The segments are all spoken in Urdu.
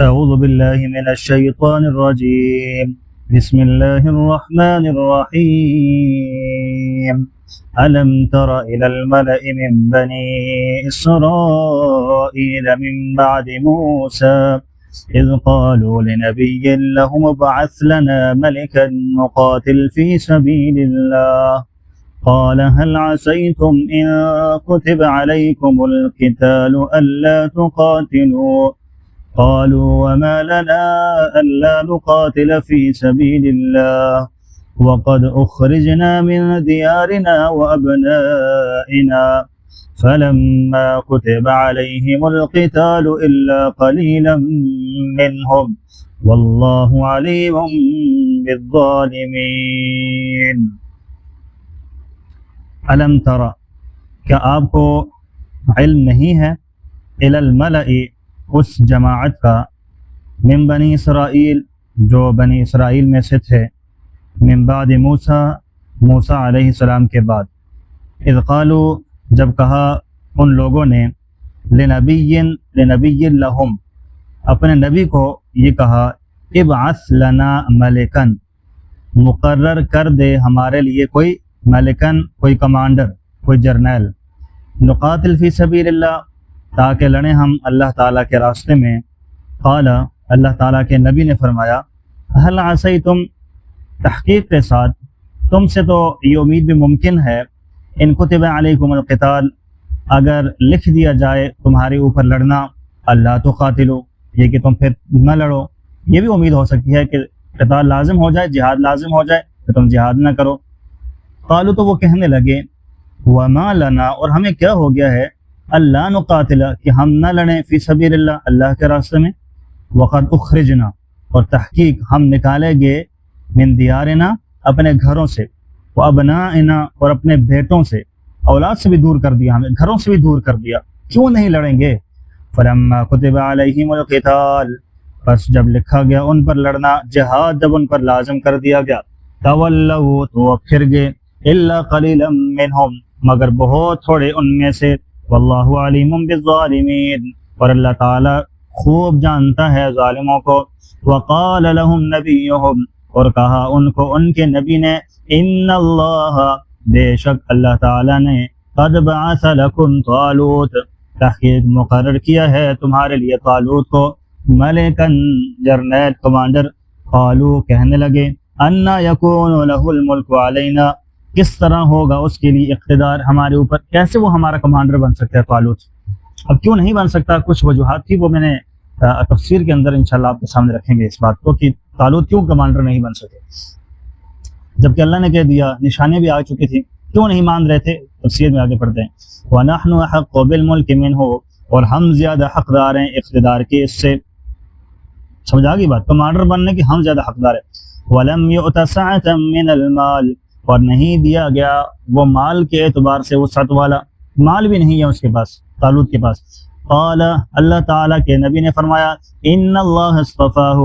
أعوذ بالله من الشيطان الرجيم بسم الله الرحمن الرحيم ألم تر إلى الملأ من بني إسرائيل من بعد موسى إذ قالوا لنبي لهم ابعث لنا ملكا نقاتل في سبيل الله قال هل عسيتم إن كتب عليكم القتال ألا تقاتلوا قالوا وما لنا ألا نقاتل في سبيل الله وقد أخرجنا من ديارنا وأبنائنا فلما كتب عليهم القتال إلا قليلا منهم والله عليم بالظالمين۔ علم ترى، کیا آپ کو علم نہیں ہے، الی الملأ، اس جماعت کا، من بنی اسرائیل، جو بنی اسرائیل میں سے تھے، من بعد موسیٰ، موسیٰ علیہ السلام کے بعد، اذ قالوا، جب کہا ان لوگوں نے، لنبی لہم، اپنے نبی کو یہ کہا، ابعث لنا ملکن، مقرر کر دے ہمارے لیے کوئی ملکن، کوئی کمانڈر، کوئی جرنیل، نقاتل فی سبیل اللہ، تاکہ لڑیں ہم اللہ تعالیٰ کے راستے میں۔ قال، اللہ تعالیٰ کے نبی نے فرمایا، هل عسیتم، تحقیق کے ساتھ تم سے تو یہ امید بھی ممکن ہے، ان کتب علیکم القتال، اگر لکھ دیا جائے تمہارے اوپر لڑنا، اللہ تقاتلوا، یہ کہ تم پھر نہ لڑو، یہ بھی امید ہو سکتی ہے کہ قتال لازم ہو جائے، جہاد لازم ہو جائے کہ تم جہاد نہ کرو۔ قالوا، تو وہ کہنے لگے، وما لنا، اور ہمیں کیا ہو گیا ہے، اللہ نقاتل، کہ ہم نہ لڑیں، فی سبیل اللہ، اللہ کے راستے میں، وقد اخرجنا، اور تحقیق ہم نکالے گئے، من دیارنا، اپنے گھروں سے، وابنائنا، اور اپنے بیٹوں سے، اولاد سے بھی دور کر دیا ہمیں، گھروں سے بھی دور کر دیا، کیوں نہیں لڑیں گے؟ فلما کتب علیہم القتال، پس جب لکھا گیا ان پر لڑنا، جہاد جب ان پر لازم کر دیا گیا، تولوا، تو وہ پھر گئے، الا قلیلا منہم، مگر بہت تھوڑے ان میں سے، واللہ علیم بالظالمین، اور اللہ تعالیٰ خوب جانتا ہے ظالموں کو۔ وقال لهم نبیہم، اور کہا ان کو ان کے نبی نے، ان اللہ، بے شک اللہ تعالیٰ نے، قد بعث لکم طالوت، تحقیق مقرر کیا ہے تمہارے لیے طالوت کو، ملکن، جرنیل، کمانڈر۔ قالوا، کہنے لگے، انا یکون لہ الملک علینا، کس طرح ہوگا اس کے لیے اقتدار ہمارے اوپر، کیسے وہ ہمارا کمانڈر بن سکتا ہے طالوت؟ اب کیوں نہیں بن سکتا؟ کچھ وجوہات تھی، وہ میں نے تفسیر کے اندر انشاءاللہ آپ کے سامنے رکھیں گے اس بات کو کہ طالوت کیوں کمانڈر نہیں بن سکے، جبکہ اللہ نے کہہ دیا، نشانیاں بھی آ چکی تھی، کیوں نہیں مان رہے تھے؟ تفسیر میں آگے پڑھتے ہیں، وَنَحْنُ أَحَقُّ بِالْمُلْكِ مِنْهُ، اور ہم زیادہ حقدار ہیں اقتدار کے اس سے۔ سمجھ آ گئی بات؟ کمانڈر بننے کی ہم زیادہ حقدار ہیں۔ وَلَمْ يُؤْتَ سَعَةً مِّنَ الْمَالِ، اور نہیں دیا گیا وہ مال کے اعتبار سے وسعت والا، مال بھی نہیں ہے اس کے پاس، طالوت کے پاس۔ قال، اللہ تعالیٰ کے نبی نے فرمایا، ان اللہ اصطفاہ،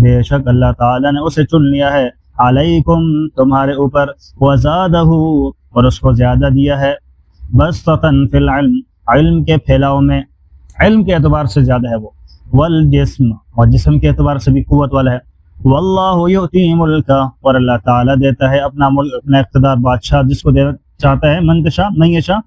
بے شک اللہ تعالیٰ نے اسے چن لیا ہے، علیکم، تمہارے اوپر، وزادہ، اور اس کو زیادہ دیا ہے، بسطۃ فی العلم، علم کے پھیلاؤ میں، علم کے اعتبار سے زیادہ ہے وہ، والجسم، اور جسم کے اعتبار سے بھی قوت والا ہے، واللہ یؤتی ملکہ، اور اللہ تعالیٰ دیتا ہے اپنا ملک، اپنا اقتدار، بادشاہ جس کو دینا چاہتا ہے، من تشاء من یشاء،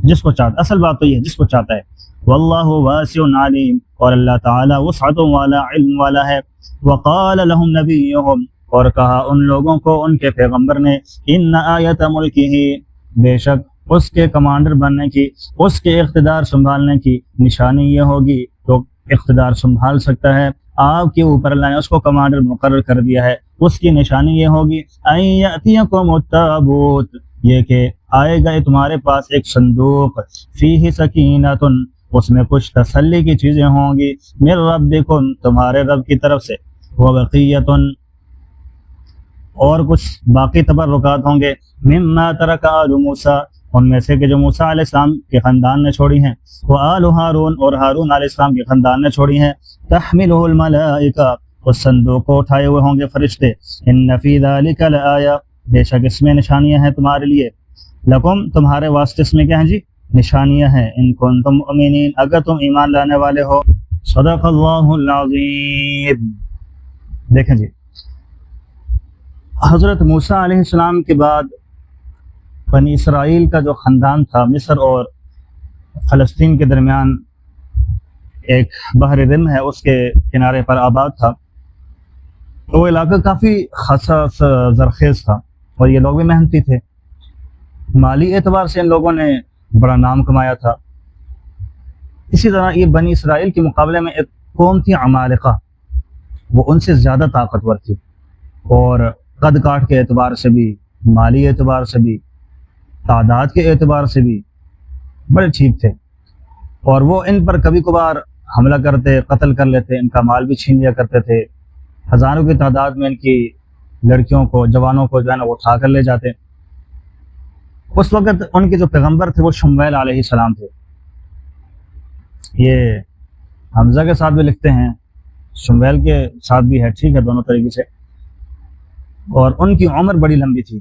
جس کو چاہتا ہے، اصل بات تو یہ ہے جس کو چاہتا ہے، واللہ واسع علیم، اور اللہ تعالیٰ وسعت والا، علم والا ہے۔ وقال لهم نبیہم، اور کہا ان لوگوں کو ان کے پیغمبر نے، ان آیت ملکہ، بے شک اس کے کمانڈر بننے کی، اس کے اقتدار سنبھالنے کی نشانی یہ ہوگی، تو اقتدار سنبھال سکتا ہے آپ کے اوپر، اللہ نے اس کو کمانڈر مقرر کر دیا ہے، اس کی نشانی یہ ہوگی، ان یأتیکم التابوت، یہ کہ آئے گا تمہارے پاس ایک صندوق، فیہ سکینۃ، اس میں کچھ تسلی کی چیزیں ہوں گی، من ربکم، تمہارے رب کی طرف سے، وبقیۃ، اور کچھ باقی تبرکات ہوں گے، مما ترک آل موسیٰ، ان میں سے کہ جو موسیٰ علیہ السلام کے خاندان نے چھوڑی ہیں، وآل ہارون، اور ہارون علیہ السلام کے خاندان نے چھوڑی ہیں، تحملہ الملائکہ، اس صندوق کو اٹھائے ہوئے ہوں گے فرشتے، ان فی ذلک لآیہ، بے شک اس میں نشانیاں ہیں تمہارے لیے، لکم، تمہارے واسطے اس میں کیا ہیں جی؟ نشانیاں ہیں، ان کنتم مؤمنین، اگر تم ایمان لانے والے ہو۔ صدق اللہ العظیم۔ دیکھیں جی، حضرت موسیٰ علیہ السلام کے بعد بنی اسرائیل کا جو خاندان تھا مصر اور فلسطین کے درمیان ایک بحر رم ہے، اس کے کنارے پر آباد تھا۔ تو وہ علاقہ کافی خاصا زرخیز تھا اور یہ لوگ بھی محنتی تھے، مالی اعتبار سے ان لوگوں نے بڑا نام کمایا تھا۔ اسی طرح یہ بنی اسرائیل کے مقابلے میں ایک قوم تھی عمالقہ، وہ ان سے زیادہ طاقتور تھی اور قد کاٹ کے اعتبار سے بھی، مالی اعتبار سے بھی، تعداد کے اعتبار سے بھی بڑے ٹھیک تھے، اور وہ ان پر کبھی کبھار حملہ کرتے، قتل کر لیتے، ان کا مال بھی چھین لیا کرتے تھے۔ ہزاروں کی تعداد میں ان کی لڑکیوں کو، جوانوں کو جو ہے نا وہ اٹھا کر لے جاتے۔ اس وقت ان کے جو پیغمبر تھے وہ شمویل علیہ السلام تھے۔ یہ حمزہ کے ساتھ بھی لکھتے ہیں، شمویل کے ساتھ بھی ہے، ٹھیک ہے، دونوں طریقے سے۔ اور ان کی عمر بڑی لمبی تھی،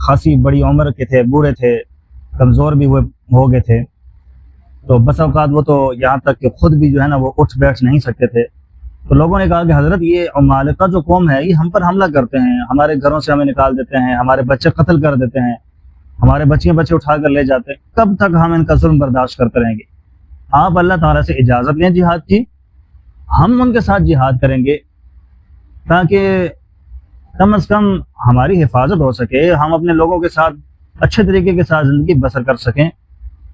خاصی بڑی عمر کے تھے، بوڑھے تھے، کمزور بھی وہ ہو گئے تھے۔ تو بس اوقات وہ تو یہاں تک کہ خود بھی جو ہے نا وہ اٹھ بیٹھ نہیں سکتے تھے۔ تو لوگوں نے کہا کہ حضرت یہ عمالقہ جو قوم ہے یہ ہم پر حملہ کرتے ہیں، ہمارے گھروں سے ہمیں نکال دیتے ہیں، ہمارے بچے قتل کر دیتے ہیں، ہمارے بچے اٹھا کر لے جاتے ہیں، کب تک ہم ان کا ظلم برداشت کرتے رہیں گے؟ آپ اللہ تعالیٰ سے اجازت لیں جہاد کی، ہم ان کے ساتھ جہاد کریں گے تاکہ کم از کم ہماری حفاظت ہو سکے، ہم اپنے لوگوں کے ساتھ اچھے طریقے کے ساتھ زندگی بسر کر سکیں۔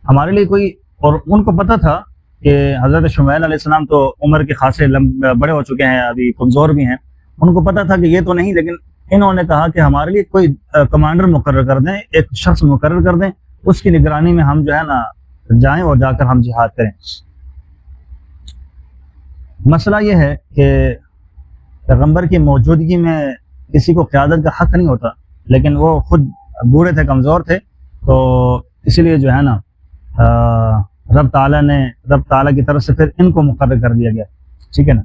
ہمارے لیے کوئی، اور ان کو پتہ تھا کہ حضرت شمویل علیہ السلام تو عمر کے خاصے بڑے ہو چکے ہیں، ابھی کمزور بھی ہیں، ان کو پتہ تھا کہ یہ تو نہیں، لیکن انہوں نے کہا کہ ہمارے لیے کوئی کمانڈر مقرر کر دیں، ایک شخص مقرر کر دیں، اس کی نگرانی میں ہم جو ہے نا جائیں اور جا کر ہم جہاد کریں۔ مسئلہ یہ ہے کہ پیغمبر کی موجودگی میں کسی کو قیادت کا حق نہیں ہوتا، لیکن وہ خود بوڑھے تھے، کمزور تھے، تو اسی لیے جو ہے نا رب تعالیٰ کی طرف سے پھر ان کو مقرر کر دیا گیا، ٹھیک ہے نا۔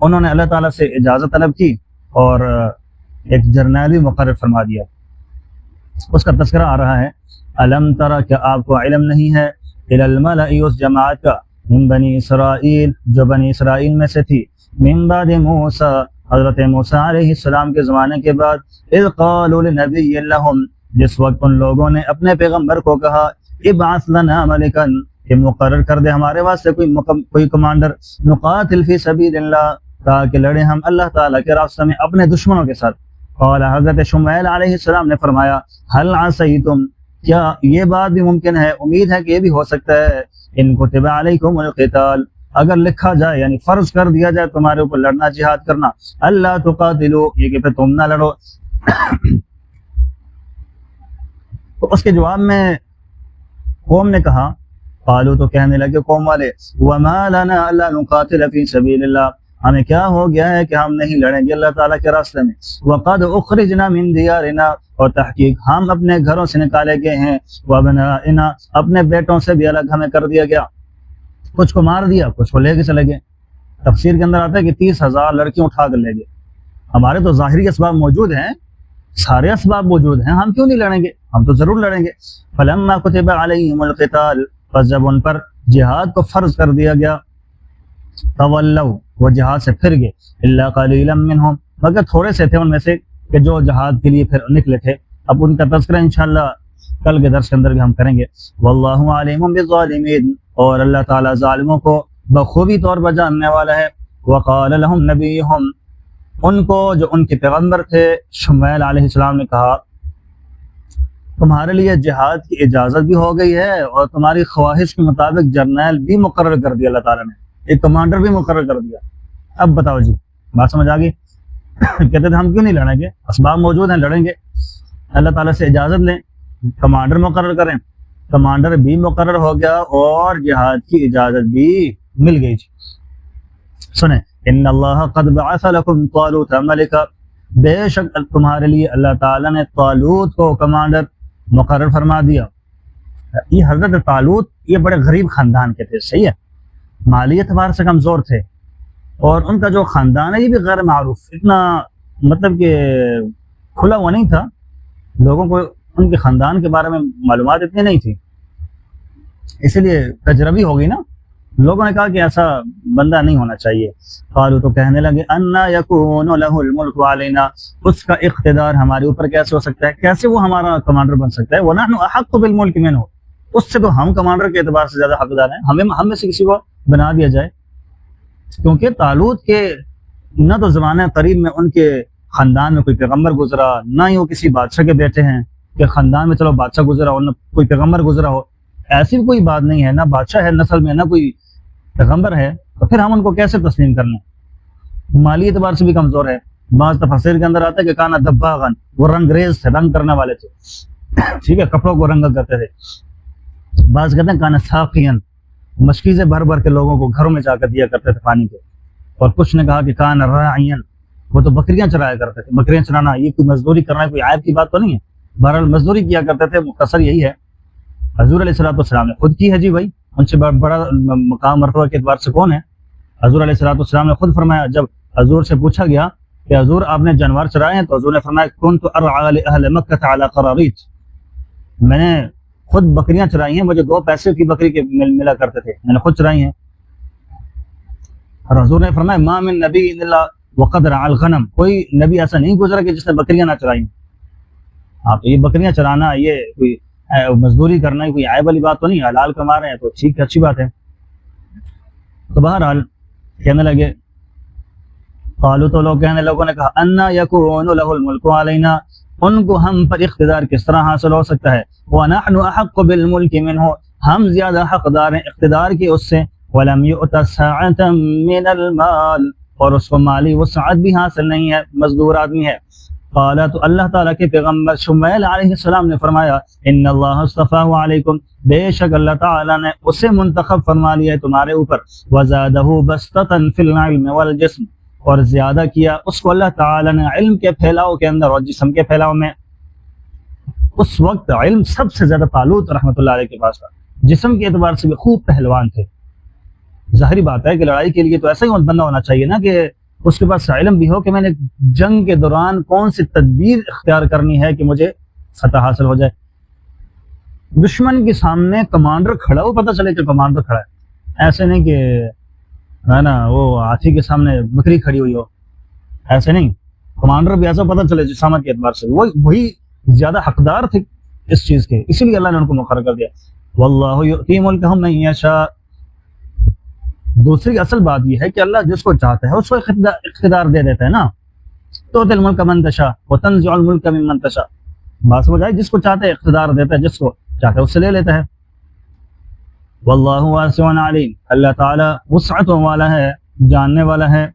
انہوں نے اللہ تعالیٰ سے اجازت طلب کی اور ایک جرنیل بھی مقرر فرما دیا۔ اس کا تذکرہ آ رہا ہے، الم ترى، کیا آپ کو علم نہیں ہے، الی الملأ، اس جماعت کا، من بنی اسرائیل، جو بنی اسرائیل میں سے تھی، من بعد موسیٰ، حضرت موسیٰ علیہ السلام کے زمانے کے بعد، اذ قالوا لنبی لہم، جس وقت ان لوگوں نے اپنے پیغمبر کو کہا، ابعث لنا ملکا، کہ مقرر کر دے ہمارے واسطے کوئی کمانڈر، نقاتل فی سبیل اللہ، تاکہ لڑیں ہم اللہ تعالیٰ کے راستے میں اپنے دشمنوں کے ساتھ۔ قال، حضرت شمویل علیہ السلام نے فرمایا، هل عصیتم، کیا یہ بات بھی ممکن ہے، امید ہے کہ یہ بھی ہو سکتا ہے، ان کتب علیکم القتال، اگر لکھا جائے یعنی فرض کر دیا جائے تمہارے اوپر لڑنا، جہاد کرنا، اللہ تقاتلوا، یہ کہ پھر تم نہ لڑو۔ تو اس کے جواب میں قوم نے کہا، قالوا، تو کہنے لگے قوم والے، وما لنا الا نقاتل فی سبیل اللہ، ہمیں کیا ہو گیا ہے کہ ہم نہیں لڑیں گے اللہ تعالیٰ کے راستے میں، وقد اخرجنا من دیارنا، اور تحقیق ہم اپنے گھروں سے نکالے گئے ہیں، وابنائنا، اپنے بیٹوں سے بھی الگ ہمیں کر دیا گیا، کچھ کو مار دیا، کچھ کو لے کے چلے گئے۔ تفسیر کے اندر آتا ہے کہ 30,000 لڑکیوں اٹھا کر لے گئے۔ ہمارے تو ظاہری اسباب موجود ہیں، سارے اسباب موجود ہیں، ہم کیوں نہیں لڑیں گے، ہم تو ضرور لڑیں گے۔ فلما کتب علیہم القتال، پس جب ان پر جہاد کو فرض کر دیا گیا، تولوا، وہ جہاد سے پھر گئے، الا قلیلا منہم، مگر تھوڑے سے تھے ان میں سے کہ جو جہاد کے لیے پھر نکلے تھے۔ اب ان کا تذکرہ انشاءاللہ کل کے درس کے اندر بھی ہم کریں گے۔ واللہ علیم بالظالمین، اور اللہ تعالیٰ ظالموں کو بخوبی طور پر جاننے والا ہے۔ وقال لهم نبیہم، ان کو جو ان کے پیغمبر تھے شمویل علیہ السلام نے کہا، تمہارے لیے جہاد کی اجازت بھی ہو گئی ہے اور تمہاری خواہش کے مطابق جرنیل بھی مقرر کر دیا اللہ تعالیٰ نے، ایک کمانڈر بھی مقرر کر دیا۔ اب بتاؤ جی، بات سمجھ آ گئی؟ کہتے تھے ہم کیوں نہیں لڑیں گے، اسباب موجود ہیں، لڑیں گے، اللہ تعالیٰ سے اجازت لیں، کمانڈر مقرر کریں، کمانڈر بھی مقرر ہو گیا اور جہاد کی اجازت بھی مل گئی جی۔ سنیں، ان اللہ قد بعث لکم طالوت ملکا، بے شک تمہارے لیے اللہ تعالیٰ نے طالوت کو کمانڈر مقرر فرما دیا۔ یہ حضرت طالوت یہ بڑے غریب خاندان کے تھے، صحیح ہے، مالی اعتبار سے کمزور تھے، اور ان کا جو خاندان ہے یہ بھی غیر معروف، اتنا مطلب کہ کھلا ہوا نہیں تھا، لوگوں کو ان کے خاندان کے بارے میں معلومات اتنی نہیں تھی، اسی لیے تجربی ہو گئی نا لوگوں نے کہا کہ ایسا بندہ نہیں ہونا چاہیے. قالوا تو کہنے لگے انا یکون له الملک علینا, اس کا اقتدار ہمارے اوپر کیسے ہو سکتا ہے, کیسے وہ ہمارا کمانڈر بن سکتا ہے. ونحن احق بالملک منه, اس سے تو ہم کمانڈر کے اعتبار سے زیادہ حقدار ہیں, ہم میں سے کسی کو بنا دیا جائے. کیونکہ طالوت کے نہ تو زمانہ قریب میں ان کے خاندان میں کوئی پیغمبر گزرا, نہ ہی وہ کسی بادشاہ کے بیٹے ہیں کہ خاندان میں چلو بادشاہ گزرا ہو, نہ کوئی پیغمبر گزرا ہو. ایسی کوئی بات نہیں ہے, نہ بادشاہ ہے نسل میں, نہ کوئی پیغمبر ہے, تو پھر ہم ان کو کیسے تسلیم کر لیں. مالی اعتبار سے بھی کمزور ہے. بعض تفسیر کے اندر آتا ہے کہ کانا دباغن, وہ رنگ ریز تھے, رنگ کرنے والے تھے, ٹھیک ہے, کپڑوں کو رنگ کرتے تھے. بعض کہتے ہیں کانا ساقین, مشکیزیں بھر بھر کے لوگوں کو گھروں میں جا کر دیا کرتے تھے پانی کے. اور کچھ نے کہا کہ کانا راعین, وہ تو بکریاں چرایا کرتے تھے. بکریاں چرانا یہ کوئی مزدوری کرنا ہے, کوئی عیب کی بات تو نہیں ہے. بہرحال مزدوری کیا کرتے تھے, مختصر یہی ہے. حضور علیہ السلام نے خود کی ہے جی بھائی, ان سے بڑا مقام مرتبہ کے اعتبار سے کون ہے. حضور علیہ السلام نے خود فرمایا, جب حضور سے پوچھا گیا کہ حضور آپ نے جانور چرائے ہیں, تو حضور نے فرمایا کنت ارعى لاهل مکہ علی قراریط, میں نے خود بکریاں چرائی ہیں, مجھے 2 پیسے کی بکری کے ملا کرتے تھے, میں نے خود چرائی ہیں. اور حضور نے فرمایا ما من نبی الا وقد رعى الغنم, کوئی نبی ایسا نہیں گزرا کہ جس نے بکریاں نہ چرائیں. آپ تو یہ بکریاں چرانا, یہ کوئی مزدوری کرنا ہے, کوئی عیب والی بات تو نہیں, حلال کما رہے ہیں تو ٹھیک ہے, اچھی بات ہے. تو بہرحال کہنے لگے, قالوا تو لوگ کہنے لوگوں نے کہا انا یکون له الملک علینا, ان کو ہم پر اقتدار کس طرح حاصل ہو سکتا ہے. ونحن احق بالملک منه, ہم زیادہ حقدار ہیں اقتدار کے اس سے. ولم یؤت ساعة من المال, اور اس کو مالی وسعت بھی حاصل نہیں ہے, مزدور آدمی ہے. قال, تو اللہ تعالیٰ کے پیغمبر شمیل علیہ السلام نے فرمایا ان اللہ اصطفاہ علیکم, بے شک اللہ تعالیٰ نے اسے منتخب فرما لیا ہے تمہارے اوپر. وزادہ بسطۃ فی العلم والجسم, اور زیادہ کیا اس کو اللہ تعالیٰ نے علم کے پھیلاؤ کے اندر اور جسم کے پھیلاؤ میں. اس وقت علم سب سے زیادہ طالوت رحمۃ اللہ علیہ کے پاس تھا, جسم کے اعتبار سے بھی خوب پہلوان تھے. ظاہری بات ہے کہ لڑائی کے لیے تو ایسا ہی بندہ ہونا چاہیے نا کہ اس کے پاس علم بھی ہو کہ میں نے جنگ کے دوران کون سی تدبیر اختیار کرنی ہے کہ مجھے فتح حاصل ہو جائے. دشمن کے سامنے کمانڈر کھڑا ہو, پتہ چلے کہ کمانڈر کھڑا ہے, ایسے نہیں کہ ہے نا وہ ہاتھی کے سامنے بکری کھڑی ہوئی ہو, ایسے نہیں. کمانڈر بھی ایسا پتہ چلے جسامت کے اعتبار سے وہی زیادہ حقدار تھے اس چیز کے, اسی لیے اللہ نے ان کو مقرر کر دیا. واللہ یؤتی ملکہ من یشاء. دوسری اصل بات یہ ہے کہ اللہ جس کو چاہتا ہے اس کو اقتدار دے دیتا ہے نا. تو تل ملک من تشاء وتنزع الملک ممن تشاء, بات سمجھ آئی, جس کو چاہتا ہے اقتدار دیتا ہے, جس کو چاہتا ہے اس سے لے لیتا ہے. واللہ واسع علیم, اللہ تعالیٰ وسعت والا ہے, جاننے والا ہے.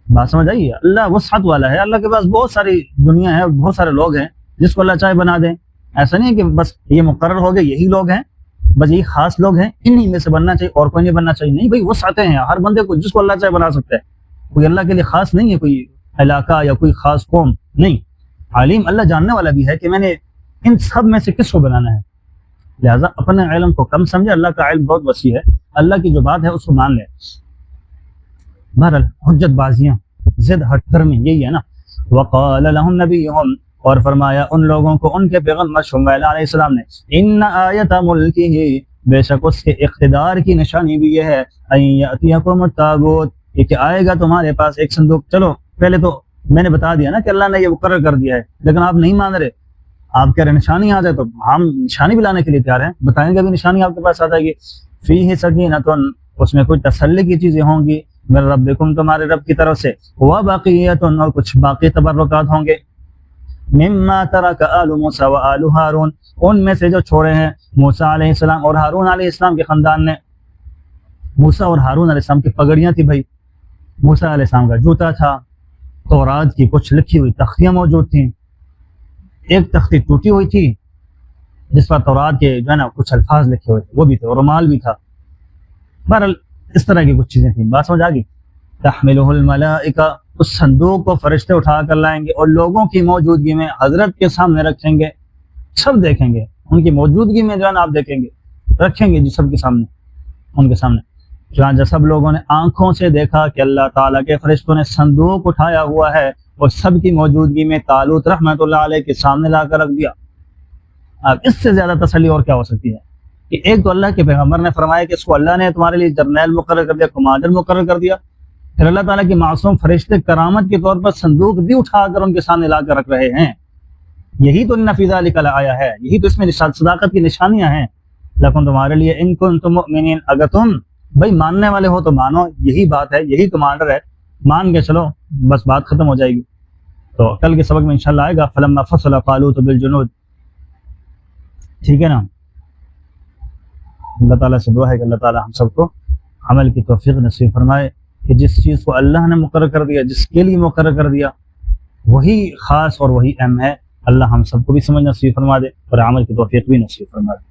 بات سمجھ آئی, اللہ وسعت والا ہے, اللہ کے پاس بہت ساری دنیا ہے, بہت سارے لوگ ہیں, جس کو اللہ چاہے بنا دیں. ایسا نہیں کہ بس یہ مقرر ہو گئے یہی لوگ ہیں, بس یہی خاص لوگ ہیں, انہی میں سے بننا چاہیے اور کوئی نہیں بننا چاہیے. نہیں بھائی, وسعتیں ہیں ہر بندے کو, جس کو اللہ چاہے بنا سکتا ہے. کوئی اللہ کے لیے خاص نہیں ہے کوئی علاقہ یا کوئی خاص قوم نہیں. علیم, اللہ جاننے والا بھی ہے کہ میں نے ان سب میں سے کس کو بنانا ہے. لہٰذا اپنے علم کو کم سمجھے, اللہ کا علم بہت وسیع ہے, اللہ کی جو بات ہے اس کو مان لے. بہرحال حجت بازیاں, ضد ہٹ کر میں یہی ہے نا. وقال لهم نبیہم, اور فرمایا ان لوگوں کو ان کے پیغمبر شمیل علیہ السلام نے, ان آیت ملکہ, بے شک اس کے اقتدار کی نشانی بھی یہ ہے, ان یاتیکم التابوت, کہ آئے گا تمہارے پاس ایک صندوق. چلو پہلے تو میں نے بتا دیا نا کہ اللہ نے یہ مقرر کر دیا ہے, لیکن آپ نہیں مان رہے. آپ کہہ رہے نشانی آ جائے, تو ہم نشانی بھی لانے کے لیے تیار ہیں, بتائیں گے بھی نشانی آپ کے پاس آ جائے گی. فیہ سکینۃ, اس میں کچھ تسلی کی چیزیں ہوں گی, من ربکم, تمہارے رب کی طرف سے, وبقیۃ, اور کچھ باقی تبرکات ہوں گے, مما ترک آل موسیٰ و آل ہارون, ان میں سے جو چھوڑے ہیں موسیٰ علیہ السلام اور ہارون علیہ السلام کے خاندان نے. موسیٰ اور ہارون علیہ السلام کی پگڑیاں تھی بھائی, موسیٰ علیہ السلام کا جوتا تھا, تورات کی کچھ لکھی ہوئی تختیاں موجود تھیں. ایک تختی ٹوٹی ہوئی تھی جس پر تورات کے جو ہے نا کچھ الفاظ لکھے ہوئے تھے, وہ بھی تھے, اور رومال بھی تھا. بہرحال اس طرح کی کچھ چیزیں تھیں. بات سمجھ آ گئی. تحملہ الملائکہ, اس صندوق کو فرشتے اٹھا کر لائیں گے, اور لوگوں کی موجودگی میں حضرت کے سامنے رکھیں گے. سب دیکھیں گے, ان کی موجودگی میں جو ہے نا آپ دیکھیں گے, رکھیں گے جی سب کے سامنے, ان کے سامنے. چنانچہ سب لوگوں نے آنکھوں سے دیکھا کہ اللہ تعالیٰ کے فرشتوں نے صندوق اٹھایا ہوا ہے, اور سب کی موجودگی میں طالوت رحمۃ اللہ علیہ کے سامنے لا کر رکھ دیا. اب اس سے زیادہ تسلی اور کیا ہو سکتی ہے. کہ ایک تو اللہ کے پیغمبر نے فرمایا کہ اس کو اللہ نے تمہارے لیے جرنیل مقرر کر دیا، کمانڈر مقرر کر دیا، پھر اللہ تعالیٰ کے معصوم فرشتے کرامت کے طور پر صندوق بھی اٹھا کر ان کے سامنے لا کر رکھ رہے ہیں۔ یہی تو ان فی ذلک لآیہ ہے، یہی تو اس میں صداقت کی نشانیاں ہیں۔ لیکن تمہارے لیے ان کنتم مؤمنین، اگر تم بھائی ماننے والے ہو تو مانو، یہی بات ہے، یہی کمانڈر ہے، مان کے چلو، بس بات ختم ہو جائے گی۔ تو کل کے سبق میں انشاءاللہ آئے گا فلما فصل طالوت بالجنود، ٹھیک ہے نا۔ اللہ تعالیٰ سے دعا ہے کہ اللہ تعالیٰ ہم سب کو عمل کی توفیق نصیب فرمائے کہ جس چیز کو اللہ نے مقرر کر دیا، جس کے لیے مقرر کر دیا، وہی خاص اور وہی اہم ہے۔ اللہ ہم سب کو بھی سمجھ نصیب فرما دے اور عمل کی توفیق بھی نصیب فرما دے۔